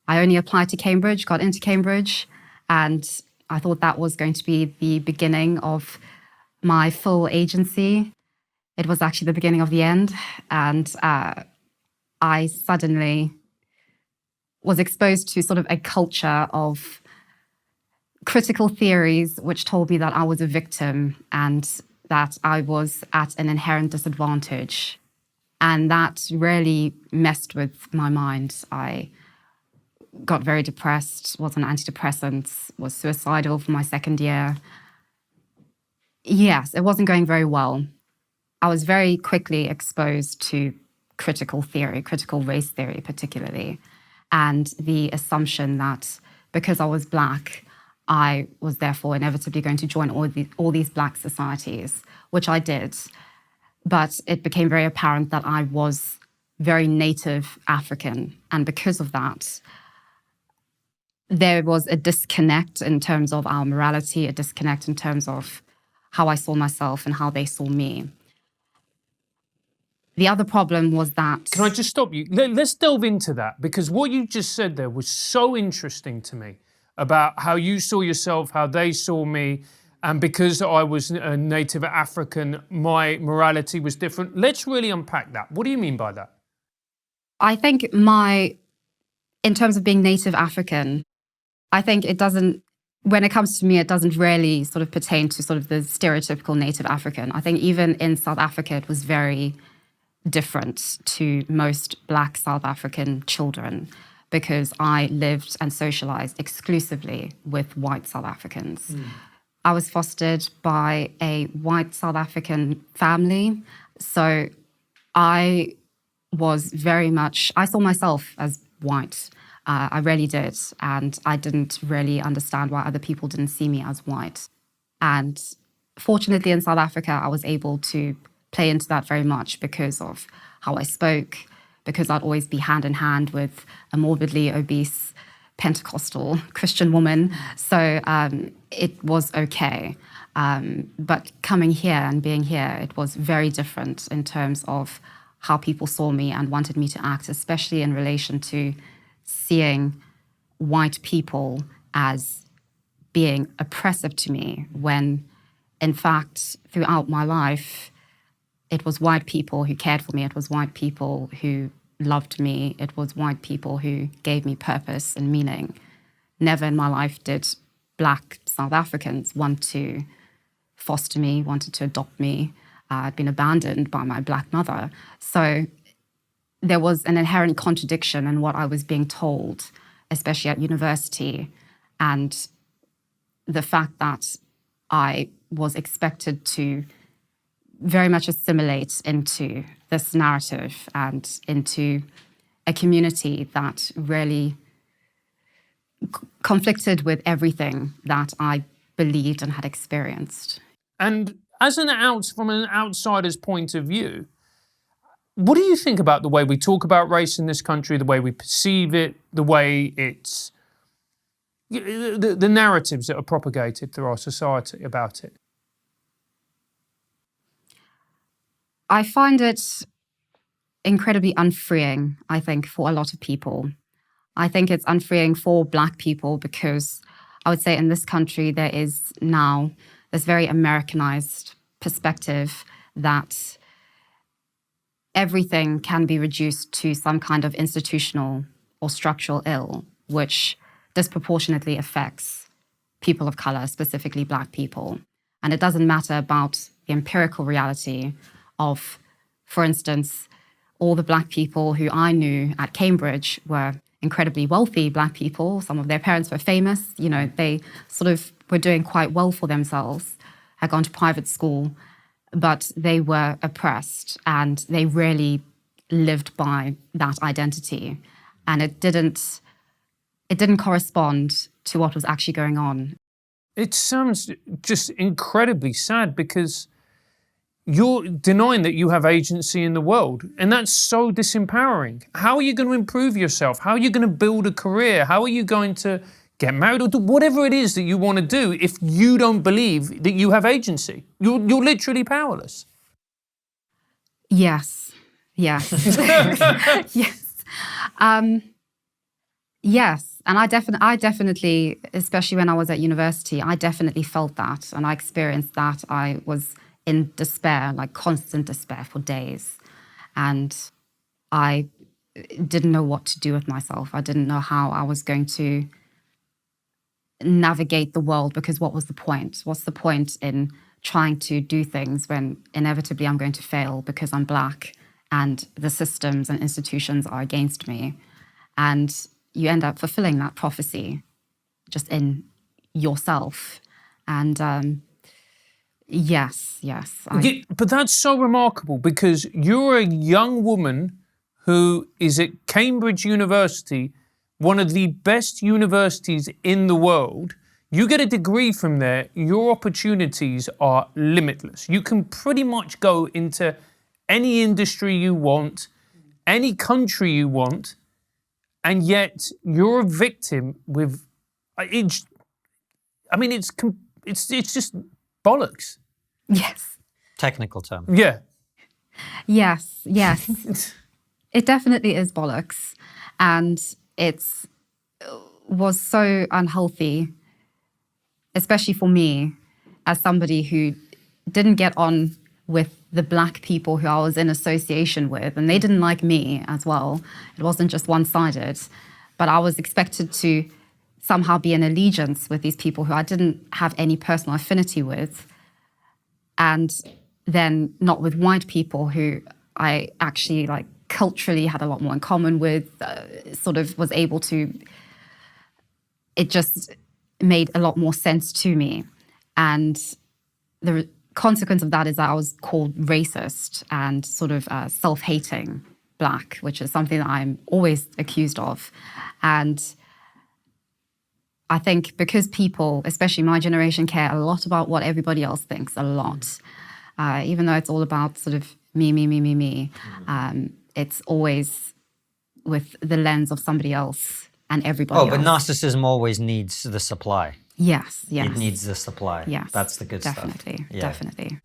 I only applied to Cambridge, got into Cambridge, and I thought that was going to be the beginning of my full agency. It was actually the beginning of the end. And I suddenly was exposed to sort of a culture of critical theories which told me that I was a victim and that I was at an inherent disadvantage. And that really messed with my mind. I got very depressed, was on antidepressants, was suicidal for my second year. Yes, it wasn't going very well. I was very quickly exposed to critical theory, critical race theory particularly, and the assumption that because I was Black, I was therefore inevitably going to join all these Black societies, which I did. But it became very apparent that I was very native African. And because of that, there was a disconnect in terms of our morality, a disconnect in terms of how I saw myself and how they saw me. The other problem was that... Can I just stop you? Let's delve into that, because what you just said there was so interesting to me about how you saw yourself, how they saw me, and because I was a native African, my morality was different. Let's really unpack that. What do you mean by that? I think in terms of being native African, I think it doesn't, when it comes to me, it doesn't really sort of pertain to sort of the stereotypical native African. I think even in South Africa, it was very different to most Black South African children because I lived and socialized exclusively with white South Africans. Mm. I was fostered by a white South African family. So I was very much, I saw myself as white. I really did. And I didn't really understand why other people didn't see me as white. And fortunately in South Africa, I was able to play into that very much because of how I spoke, because I'd always be hand in hand with a morbidly obese Pentecostal Christian woman. So it was okay. But coming here and being here, it was very different in terms of how people saw me and wanted me to act, especially in relation to seeing white people as being oppressive to me when, in fact, throughout my life, it was white people who cared for me. It was white people who loved me. It was white people who gave me purpose and meaning. Never in my life did Black South Africans want to foster me, wanted to adopt me. I'd been abandoned by my Black mother. So there was an inherent contradiction in what I was being told, especially at university, and the fact that I was expected to very much assimilate into this narrative and into a community that really conflicted with everything that I believed and had experienced. And as from an outsider's point of view, what do you think about the way we talk about race in this country, the way we perceive it, the way it's, the narratives that are propagated through our society about it? I find it incredibly unfreeing, I think, for a lot of people. I think it's unfreeing for Black people because I would say in this country there is now this very Americanized perspective that everything can be reduced to some kind of institutional or structural ill, which disproportionately affects people of color, specifically Black people. And it doesn't matter about the empirical reality of, for instance, all the Black people who I knew at Cambridge were incredibly wealthy Black people. Some of their parents were famous. You know, they sort of were doing quite well for themselves, had gone to private school, but they were oppressed and they really lived by that identity. And it didn't correspond to what was actually going on. It sounds just incredibly sad because you're denying that you have agency in the world, and that's so disempowering. How are you going to improve yourself? How are you going to build a career? How are you going to get married or do whatever it is that you want to do if you don't believe that you have agency? You're literally powerless. Yes. Yes. Yes. Yes, and I definitely, especially when I was at university, I definitely felt that, and I experienced that. I was in despair, like constant despair for days, and I didn't know what to do with myself. I didn't know how I was going to navigate the world, because what was the point? What's the point in trying to do things when inevitably I'm going to fail because I'm Black and the systems and institutions are against me? And you end up fulfilling that prophecy just in yourself. And yes. But that's so remarkable, because you're a young woman who is at Cambridge University, one of the best universities in the world. You get a degree from there, your opportunities are limitless. You can pretty much go into any industry you want, any country you want, and yet you're a victim with, it's just bollocks. Yes. Technical term. Yeah. Yes. It definitely is bollocks. And it was so unhealthy, especially for me, as somebody who didn't get on with the Black people who I was in association with, and they didn't like me as well. It wasn't just one-sided, but I was expected to somehow be in allegiance with these people who I didn't have any personal affinity with, and then not with white people who I actually like culturally had a lot more in common with, sort of was able to, it just made a lot more sense to me. And the consequence of that is that I was called racist and sort of self-hating Black, which is something that I'm always accused of. And I think because people, especially my generation, care a lot about what everybody else thinks, a lot. Even though it's all about sort of me, it's always with the lens of somebody else and everybody else. Oh, but narcissism always needs the supply. Yes. It needs the supply. Yes. That's the good definitely, stuff. Definitely.